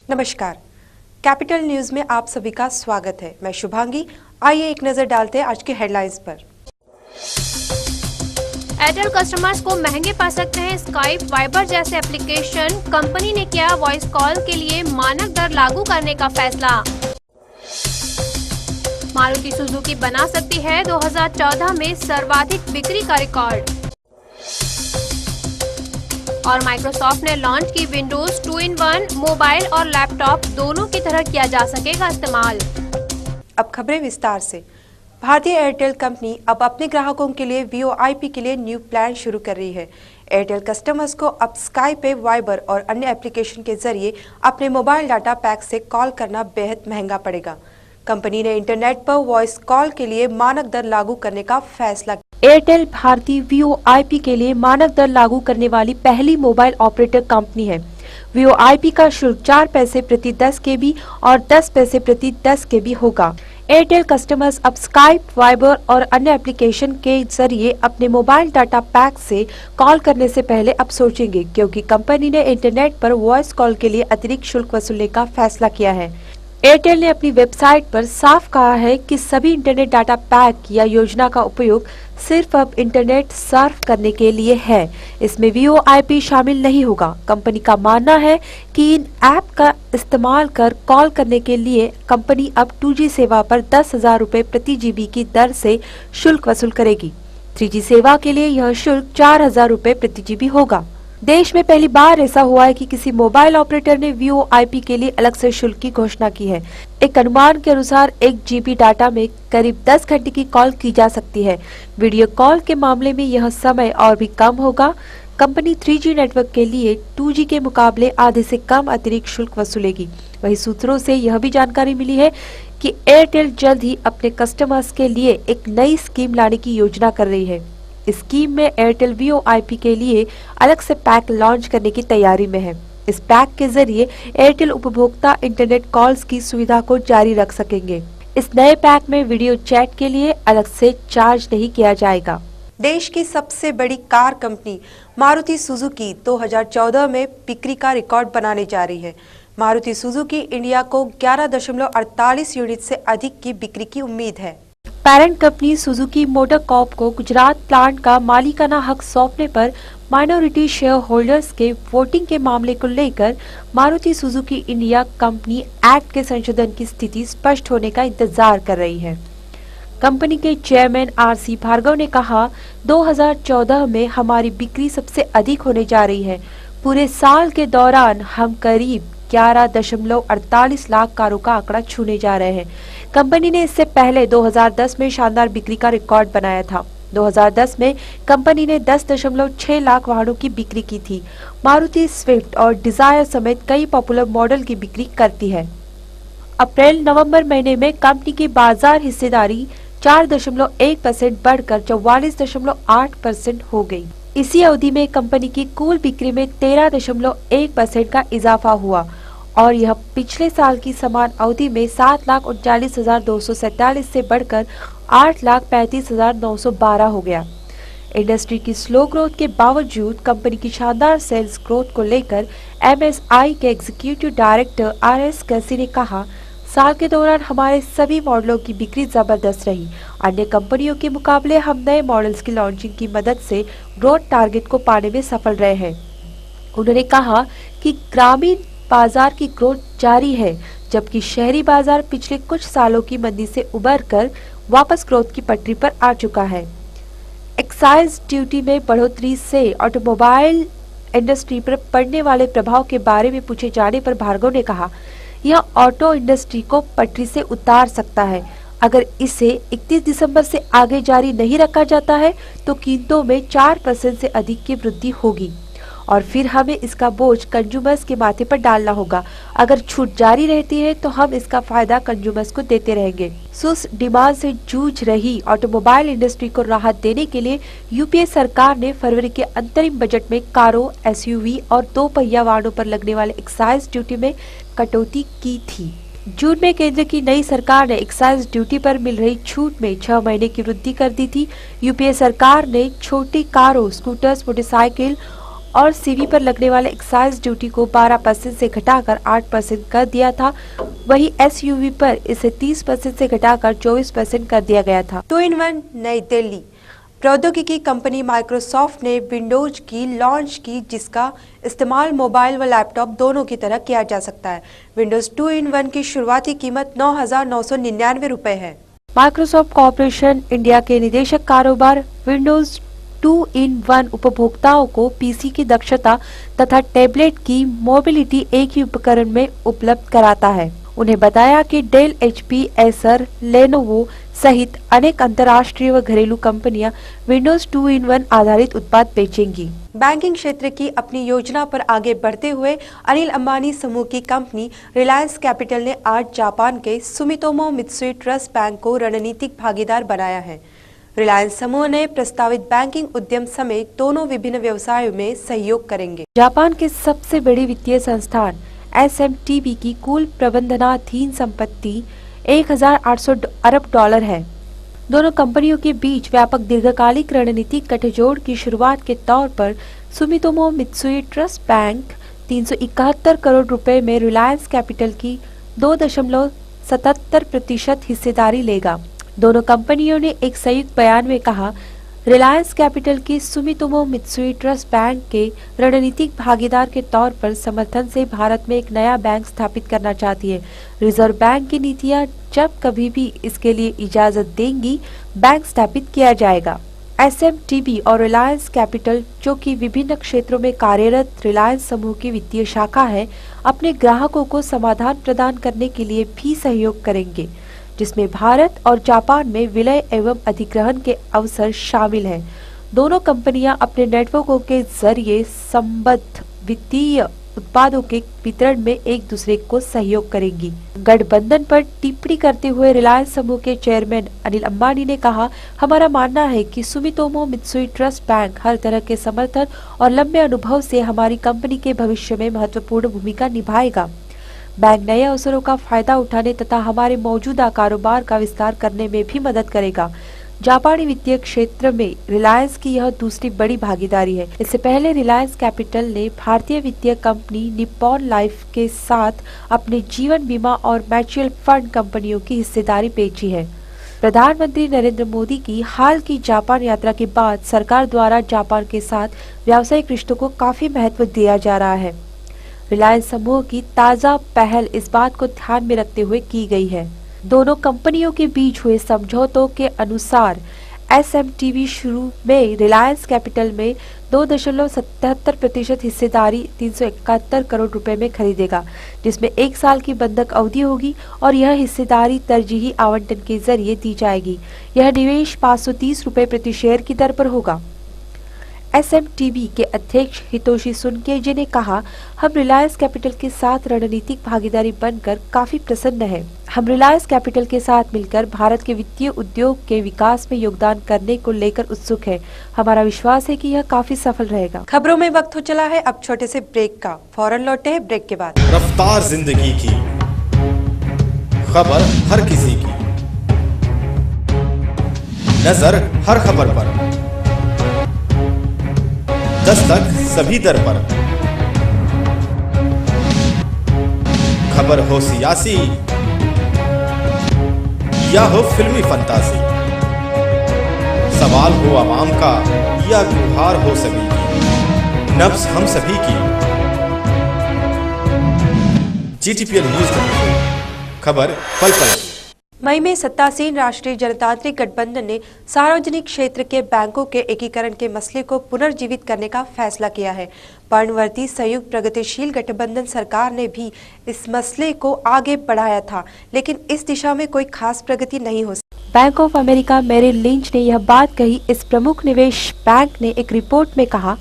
नमस्कार, capital news में आप सभी का स्वागत है। मैं शुभांगी। आइए एक नजर डालते हैं आज के हेडलाइंस पर। एयरटेल कस्टमर्स को महंगे पा सकते हैं स्काइप, वाइबर जैसे एप्लीकेशन। कंपनी ने किया वॉइस कॉल के लिए मानक दर लागू करने का फैसला। मारुति सुजुकी बना सकती है 2014 में सर्वाधिक बिक्री का रिकॉर्ड। और माइक्रोसॉफ्ट ने लॉन्च की विंडोज 2-in-1 मोबाइल और लैपटॉप दोनों की तरह किया जा सकेगा इस्तेमाल। अब खबरें विस्तार से। भारतीय एयरटेल कंपनी अब अपने ग्राहकों के लिए वीओआईपी के लिए न्यू प्लान शुरू कर रही है। एयरटेल कस्टमर्स को अब स्काइप पे, वाइबर और अन्य एप्लीकेशन के जरिए अपने मोबाइल डाटा पैक से कॉल करना बेहद महंगा पड़ेगा। कंपनी ने इंटरनेट पर वॉइस कॉल के लिए मानक दर लागू करने का फैसला किया। एयरटेल भारतीय वीओआईपी के लिए मानक दर लागू करने वाली पहली मोबाइल ऑपरेटर कंपनी है। वीओआईपी का शुल्क 4 पैसे प्रति 10 KB और 10 पैसे प्रति 10 KB होगा। एयरटेल कस्टमर्स अब स्काइप, वाइबर और अन्य एप्लीकेशन के जरिए अपने मोबाइल डाटा पैक से कॉल करने से पहले अब सोचेंगे, क्योंकि कंपनी ने इंटरनेट पर वॉइस कॉल के लिए अतिरिक्त शुल्क वसूलने का फैसला किया है। एयरटेल ने अपनी वेबसाइट पर साफ कहा है कि सभी इंटरनेट डाटा पैक या योजना का उपयोग सिर्फ अब इंटरनेट सर्फ करने के लिए है। इसमें वीओआईपी शामिल नहीं होगा। कंपनी का मानना है कि इन ऐप का इस्तेमाल कर कॉल करने के लिए कंपनी अब 2G सेवा पर 10,000 रुपए प्रति GB की दर से शुल्क वसूल करेगी। 3G सेवा के लिए यह शुल्क 4,000 रुपए प्रति GB होगा। देश में पहली बार ऐसा हुआ है कि किसी मोबाइल ऑपरेटर ने वीओआईपी के लिए अलग से शुल्क की घोषणा की है। एक अनुमान के अनुसार 1 GB डाटा में करीब 10 घंटे की कॉल की जा सकती है। वीडियो कॉल के मामले में यह समय और भी कम होगा। कंपनी 3G नेटवर्क के लिए 2G के मुकाबले आधे से कम अतिरिक्त शुल्क वसूलेगी। वहीं सूत्रों से यह भी जानकारी मिली है कि एयरटेल जल्द ही अपने कस्टमर्स के लिए एक नई स्कीम लाने की योजना कर रही है। इस स्कीम में एयरटेल वीओआईपी के लिए अलग से पैक लॉन्च करने की तैयारी में है। इस पैक के जरिए एयरटेल उपभोक्ता इंटरनेट कॉल्स की सुविधा को जारी रख सकेंगे। इस नए पैक में वीडियो चैट के लिए अलग से चार्ज नहीं किया जाएगा। देश की सबसे बड़ी कार कंपनी मारुति सुजुकी 2014 में बिक्री का रिकॉर्ड बनाने जा रही है। मारुति सुजुकी इंडिया को 11.48 यूनिट से अधिक की बिक्री की उम्मीद है। Parent company Suzuki motor Corp को गुजरात प्लांट का मालिकाना हक सौंपने पर माइनॉरिटी शेयर होल्डर्स के वोटिंग के मामले को लेकर Maruti Suzuki India company act के संशोधन की स्थिति स्पष्ट होने का इंतजार कर रही है। कंपनी के चेयरमैन RC भार्गव ने कहा, 2014 में हमारी बिक्री सबसे अधिक होने जा रही है। पूरे साल के दौरान हम करीब 11.48 लाख कारों का आंकड़ा छूने जा रहे हैं। कंपनी ने इससे पहले 2010 में शानदार बिक्री का रिकॉर्ड बनाया था। 2010 में कंपनी ने 10.6 लाख वाहनों की बिक्री की थी। मारुति स्विफ्ट और डिजायर समेत कई पॉपुलर मॉडल की बिक्री करती है। अप्रैल-नवंबर महीने में कंपनी की बाजार हिस्सेदारी 4.1% बढ़कर 44.8% हो गई। इसी अवधि में कंपनी की कुल बिक्री में 13.1% का इजाफा हुआ और यह पिछले साल की समान अवधि में 7,39,247 से बढ़कर 8,35,912 हो गया। इंडस्ट्री की स्लो ग्रोथ के बावजूद कंपनी की शानदार सेल्स ग्रोथ को लेकर MSI के एग्जीक्यूटिव डायरेक्टर RS कैसी ने कहा, साल के दौरान हमारे सभी मॉडलों की बिक्री जबरदस्त रही। अन्य कंपनियों के मुकाबले हम नए मॉडल्स की लॉन्चिंग की मदद से ग्रोथ टारगेट को पाने में सफल रहे हैं। उन्होंने कहा कि ग्रामीण बाजार की ग्रोथ जारी है, जबकि शहरी बाजार पिछले कुछ सालों की मंदी से उबरकर वापस ग्रोथ की पटरी पर आ चुका है। एक्साइज ड्यूटी में बढ़ोतरी से ऑटोमोबाइल इंडस्ट्री पर पड़ने वाले प्रभाव के बारे में पूछे जाने पर भार्गव ने कहा, यह ऑटो इंडस्ट्री को पटरी से उतार सकता है। अगर इसे 31 दिसंबर से आगे जारी नहीं रखा जाता है तो कीमतों में 4% से अधिक की वृद्धि होगी और फिर हमें इसका बोझ कंज्यूमर्स के माथे पर डालना होगा। अगर छूट जारी रहती है तो हम इसका फायदा कंज्यूमर्स को देते रहेंगे। सुस्त डिमांड से जूझ रही ऑटोमोबाइल इंडस्ट्री को राहत देने के लिए यूपीए सरकार ने फरवरी के अंतरिम बजट में कारों, SUV और 2 पहिया वाहनों पर लगने वाले एक्साइज ड्यूटी में कटौती की थी। जून में केंद्र की नई सरकार ने एक्साइज ड्यूटी पर मिल रही छूट में 6 महीने की वृद्धि कर दी थी। यूपीए सरकार ने छोटी कारों, स्कूटर्स, मोटरसाइकिल और सीवी पर लगने वाले एक्साइज ड्यूटी को 12% से घटाकर 8% कर दिया था। वही एसयूवी पर इसे 30% से घटाकर 24% कर दिया गया था। 2-in-1 नई दिल्ली। प्रौद्योगिकी कंपनी माइक्रोसॉफ्ट ने विंडोज की लॉन्च की, जिसका इस्तेमाल मोबाइल व लैपटॉप दोनों की तरह किया जा सकता है। विंडोज 2-in-1 की शुरुआती कीमत 9,999 रुपए है। माइक्रोसॉफ्ट कॉर्पोरेशन इंडिया के निदेशक कारोबार विंडोज 2-in-1 उपभोक्ताओं को पीसी की दक्षता तथा टैबलेट की मोबिलिटी एक ही उपकरण में उपलब्ध कराता है। उन्हें बताया कि डेल, एचपी, एसर, लेनोवो सहित अनेक अंतर्राष्ट्रीय व घरेलू कंपनियां विंडोज 2-in-1 आधारित उत्पाद बेचेंगी। बैंकिंग क्षेत्र की अपनी योजना पर आगे बढ़ते हुए अनिल अंबानी समूह की कंपनी रिलायंस कैपिटल ने आज जापान के सुमितोमो मित्सुई ट्रस्ट बैंक को रणनीतिक भागीदार बनाया है। रिलायंस समूह ने प्रस्तावित बैंकिंग उद्यम समेत दोनों विभिन्न व्यवसायों में सहयोग करेंगे। जापान के सबसे बड़ी वित्तीय संस्थान एसएमटीबी की कुल प्रबंधनाधीन संपत्ति 1,800 अरब डॉलर है। दोनों कंपनियों के बीच व्यापक दीर्घकालिक रणनीतिक गठजोड़ की शुरुआत के तौर पर Sumitomo Mitsui trust bank 371 crore रुपए में रिलायंस कैपिटल की 2.77% हिस्सेदारी लेगा। दोनों कंपनियों ने एक संयुक्त बयान में कहा, रिलायंस कैपिटल की सुमितोमो मित्सुई ट्रस्ट बैंक के रणनीतिक भागीदार के तौर पर समर्थन से भारत में एक नया बैंक स्थापित करना चाहती है। रिजर्व बैंक की नीतियां जब कभी भी इसके लिए इजाजत देंगी, बैंक स्थापित किया जाएगा। एसएमटीबी और रिलायंस कैपिटल, जो कि विभिन्न क्षेत्रों में कार्यरत रिलायंस समूह की वित्तीय शाखा है, अपने ग्राहकों को समाधान प्रदान करने के लिए भी सहयोग करेंगे, जिसमें भारत और जापान में विलय एवं अधिग्रहण के अवसर शामिल हैं। दोनों कंपनियां अपने नेटवर्कों के जरिए संबद्ध वित्तीय उत्पादों के वितरण में एक दूसरे को सहयोग करेंगी। गठबंधन पर टिप्पणी करते हुए रिलायंस समूह के चेयरमैन अनिल अंबानी ने कहा, हमारा मानना है कि सुमितोमो मित्सुई ट्रस्ट बैंक हर तरह के समर्थन और लंबे अनुभव से हमारी कंपनी के भविष्य में महत्वपूर्ण भूमिका निभाएगा। बैंक नए अवसरों का फायदा उठाने तथा हमारे मौजूदा कारोबार का विस्तार करने में भी मदद करेगा। जापानी वित्तीय क्षेत्र में रिलायंस की यह दूसरी बड़ी भागीदारी है। इससे पहले रिलायंस कैपिटल ने भारतीय वित्तीय कंपनी निप्पॉन लाइफ के साथ अपने जीवन बीमा और म्यूचुअल फंड कंपनियों की हिस्सेदारी बेची है। प्रधानमंत्री नरेंद्र मोदी की हाल की जापान यात्रा के बाद सरकार द्वारा जापान के साथ व्यावसायिक रिश्तों को काफी महत्व दिया जा रहा है। रिलायंस समूह की ताज़ा पहल इस बात को ध्यान में रखते हुए की गई है। दोनों कंपनियों के बीच हुए समझौतों के अनुसार एसएमटीबी शुरू में रिलायंस कैपिटल में 2.77% हिस्सेदारी 371 करोड़ रुपए में खरीदेगा, जिसमें 1 साल की बंधक अवधि होगी और यह हिस्सेदारी तरजीही आवंटन के जरिए दी जाएगी। यह निवेश 530 रुपए प्रति शेयर की दर पर होगा। एसएमटीबी के अध्यक्ष हितोशी सुनकेजी ने कहा, हम रिलायंस कैपिटल के साथ रणनीतिक भागीदारी बनकर काफी प्रसन्न हैं। हम रिलायंस कैपिटल के साथ मिलकर भारत के वित्तीय उद्योग के विकास में योगदान करने को लेकर उत्सुक हैं। हमारा विश्वास है कि यह काफी सफल रहेगा। खबरों में वक्त हो चला है अब छोटे से ब्रेक का। फौरन लौटे हैं ब्रेक के बाद। रफ्तार जिंदगी की खबर हर किसी की, नजर हर खबर पर, दस्तक सभी दर पर। खबर हो सियासी या हो फिल्मी फंतासी, सवाल हो आवाम का या गुहार हो सभी की, नब्ज हम सभी की। GTPL न्यूज़, खबर पल पल की। मई में सत्तासीन राष्ट्रीय जनतांत्रिक गठबंधन ने सार्वजनिक क्षेत्र के बैंकों के एकीकरण के मसले को पुनर्जीवित करने का फैसला किया है। पर्णवर्ती संयुक्त प्रगतिशील गठबंधन सरकार ने भी इस मसले को आगे बढ़ाया था, लेकिन इस दिशा में कोई खास प्रगति नहीं हो सकी। Bank of America Merrill Lynch ने यह बात कही। इस प्रमुख निवेश बैंक ने एक रिपोर्ट में कहा,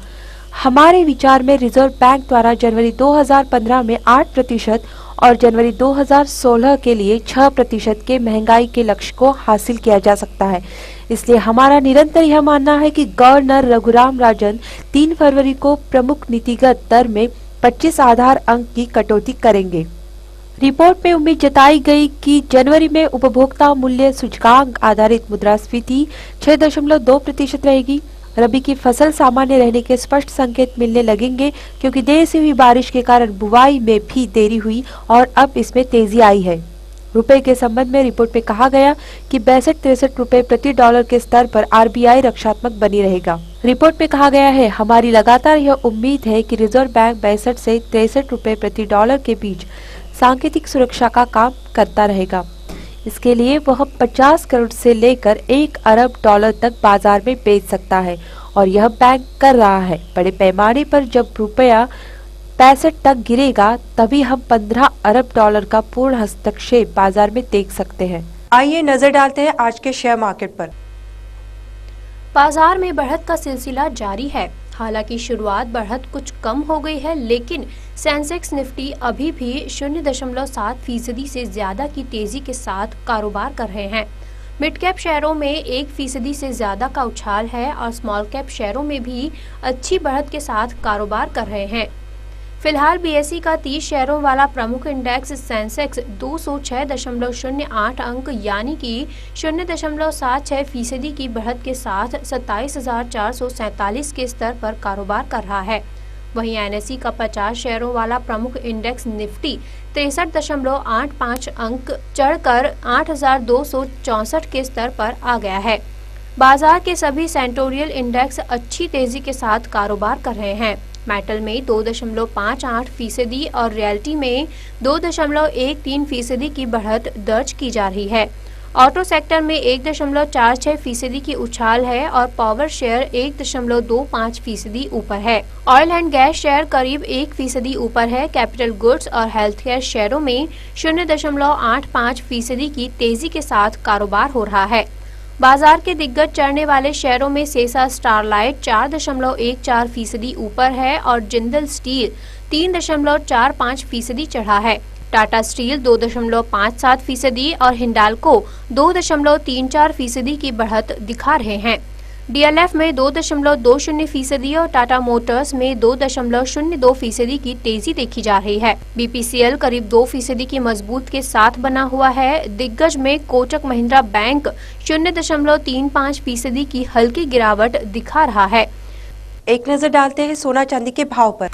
हमारे विचार में रिजर्व बैंक द्वारा जनवरी 2015 में 8% और जनवरी 2016 के लिए 6% के महंगाई के लक्ष्य को हासिल किया जा सकता है। इसलिए हमारा निरंतर यह मानना है कि गवर्नर रघुराम राजन 3 फरवरी को प्रमुख नीतिगत दर में 25 आधार अंक की कटौती करेंगे। रिपोर्ट में उम्मीद जताई गई कि जनवरी में उपभोक्ता मूल्य सूचकांक आधारित मुद्रास्फीति 6.2% रहेगी। रबी की फसल सामान्य रहने के स्पष्ट संकेत मिलने लगेंगे, क्योंकि देर से हुई बारिश के कारण बुवाई में भी देरी हुई और अब इसमें तेजी आई है। रुपए के संबंध में रिपोर्ट में कहा गया कि 62-63 रुपए प्रति डॉलर के स्तर पर आरबीआई रक्षात्मक बनी रहेगा। रिपोर्ट में कहा गया है, हमारी लगातार यह उम्मीद है कि रिजर्व बैंक 62 से 63 रुपए प्रति डॉलर के बीच सांकेतिक सुरक्षा का काम करता रहेगा। इसके लिए वह 50 करोड़ से लेकर 1 अरब डॉलर तक बाजार में बेच सकता है और यह बैंक कर रहा है। बड़े पैमाने पर जब रुपया 65 तक गिरेगा तभी हम 15 अरब डॉलर का पूर्ण हस्तक्षेप बाजार में देख सकते हैं। आइए नजर डालते हैं आज के शेयर मार्केट पर। बाजार में बढ़त का सिलसिला जारी है। हालांकि शुरुआत बढ़त कुछ कम हो गई है, लेकिन सेंसेक्स निफ्टी अभी भी 0.7% से ज्यादा की तेजी के साथ कारोबार कर रहे हैं। मिड कैप शेयरों में 1% से ज्यादा का उछाल है और स्मॉल कैप शेयरों में भी अच्छी बढ़त के साथ कारोबार कर रहे हैं। फिलहाल बीएसई का 30 शेयरों वाला प्रमुख इंडेक्स सेंसेक्स 206.08 अंक यानी कि 0.76% की बढ़त के साथ 27,447 के स्तर पर कारोबार कर रहा है। वहीं एनएसई का 50 शेयरों वाला प्रमुख इंडेक्स निफ्टी 63.85 अंक चढ़कर 8,264 के स्तर पर आ गया है। बाजार के सभी सेंटोरियल इंडेक्स अच्छी तेजी के साथ कारोबार कर रहे हैं। मेटल में 2.58% और रियल्टी में 2.13% की बढ़त दर्ज की जा रही है। ऑटो सेक्टर में 1.46% की उछाल है और पावर शेयर 1.25% ऊपर है। ऑयल एंड गैस शेयर करीब 1% ऊपर है। कैपिटल गुड्स और हेल्थ केयर शेयरों में 0.85% की तेजी के साथ कारोबार हो रहा है। बाजार के दिग्गज चढ़ने वाले शेयरों में सेसा स्टारलाइट 4.14% ऊपर है और जिंदल स्टील 3.45% चढ़ा है। टाटा स्टील 2.57% और हिंडाल्को 2.34% की बढ़त दिखा रहे हैं। डीएलएफ में 2.20% और टाटा मोटर्स में 2.02% की तेजी देखी जा रही है। बीपीसीएल करीब 2% की मजबूत के साथ बना हुआ है। दिग्गज में कोटक महिंद्रा बैंक 0.35% की हल्की गिरावट दिखा रहा है। एक नजर डालते हैं सोना चांदी के भाव पर।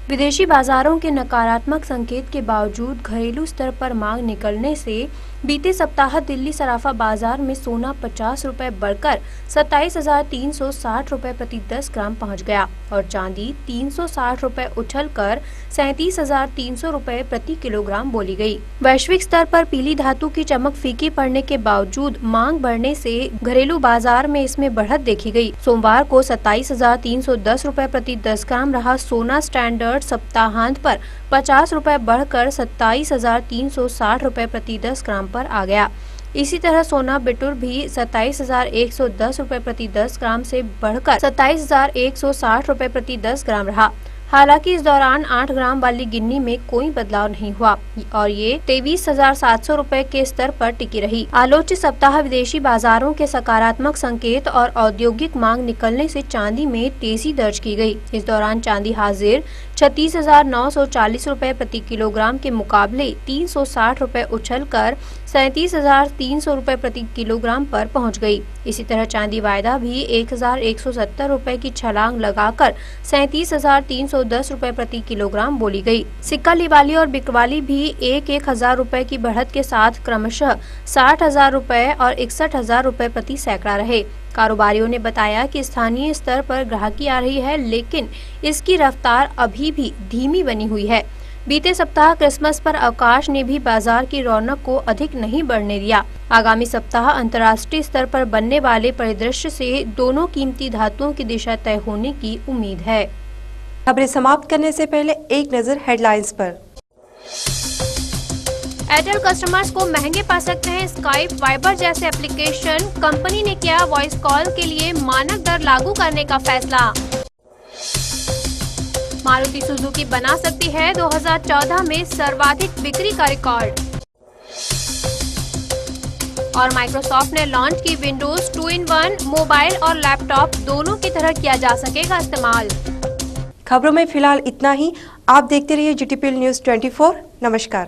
विदेशी बाजारों के नकारात्मक संकेत के बावजूद घरेलू स्तर पर मांग निकलने से बीते सप्ताह दिल्ली सराफा बाजार में सोना 50 रुपए बढ़कर 27,360 रुपए प्रति 10 ग्राम पहुंच गया और चांदी 360 रुपए उछलकर 37,300 रुपए प्रति किलोग्राम बोली गई। वैश्विक स्तर पर पीली धातु की चमक फीकी पड़ने के बावजूद मांग बढ़ने से घरेलू बाजार में इसमें बढ़त देखी गई। सोमवार को 27,310 रुपए प्रति 10 ग्राम रहा सोना स्टैंडर्ड सप्ताहांत पर 50 रुपए बढ़कर 27,360 रुपए प्रति 10 ग्राम पर आ गया। इसी तरह सोना बिटुर भी 27,110 रुपए प्रति 10 ग्राम से बढ़कर 27,160 रुपए प्रति 10 ग्राम रहा। हालांकि इस दौरान 8 ग्राम वाली गिन्नी में कोई बदलाव नहीं हुआ और ये 23,700 रुपए के स्तर पर टिकी रही। आलोचित सप्ताह विदेशी बाजारों के सकारात्मक संकेत और औद्योगिक मांग निकलने से चांदी में तेजी दर्ज की गई। इस दौरान चांदी हाजिर 36,940 रुपए प्रति किलोग्राम के मुकाबले 360 रुपए उछलकर 37,300 रुपए प्रति किलोग्राम पर पहुंच गई। इसी तरह चांदी वायदा भी 1,170 रुपए की छलांग लगाकर 37,310 रुपए प्रति किलोग्राम बोली गई। सिक्का लिवाली और बिकवाली भी 1,000 रुपए की बढ़त के साथ क्रमशः 60,000 रुपए और 61,000 रुपए प्रति सैकड़ा रहे। कारोबारियों ने बताया कि स्थानीय स्तर पर ग्राहकी आ रही है, लेकिन इसकी रफ्तार अभी भी धीमी बनी हुई है। बीते सप्ताह क्रिसमस पर अवकाश ने भी बाजार की रौनक को अधिक नहीं बढ़ने दिया। आगामी सप्ताह अंतर्राष्ट्रीय स्तर पर बनने वाले परिदृश्य से दोनों कीमती धातुओं की दिशा तय होने की उम्मीद है। खबरें समाप्त करने से पहले एक नजर हेडलाइंस पर। एयरटेल कस्टमर्स को महंगे पा सकते हैं स्काइप वाइबर जैसे एप्लीकेशन। कंपनी ने किया वॉइस कॉल के लिए मानक दर लागू करने का फैसला। मारुति सुजुकी बना सकती है 2014 में सर्वाधिक बिक्री का रिकॉर्ड। और माइक्रोसॉफ्ट ने लॉन्च की विंडोज 2-in-1 मोबाइल और लैपटॉप दोनों की तरह किया जा सकेगा इस्तेमाल। खबरों में फिलहाल इतना ही। आप देखते रहिए GTPL न्यूज़ 24। नमस्कार।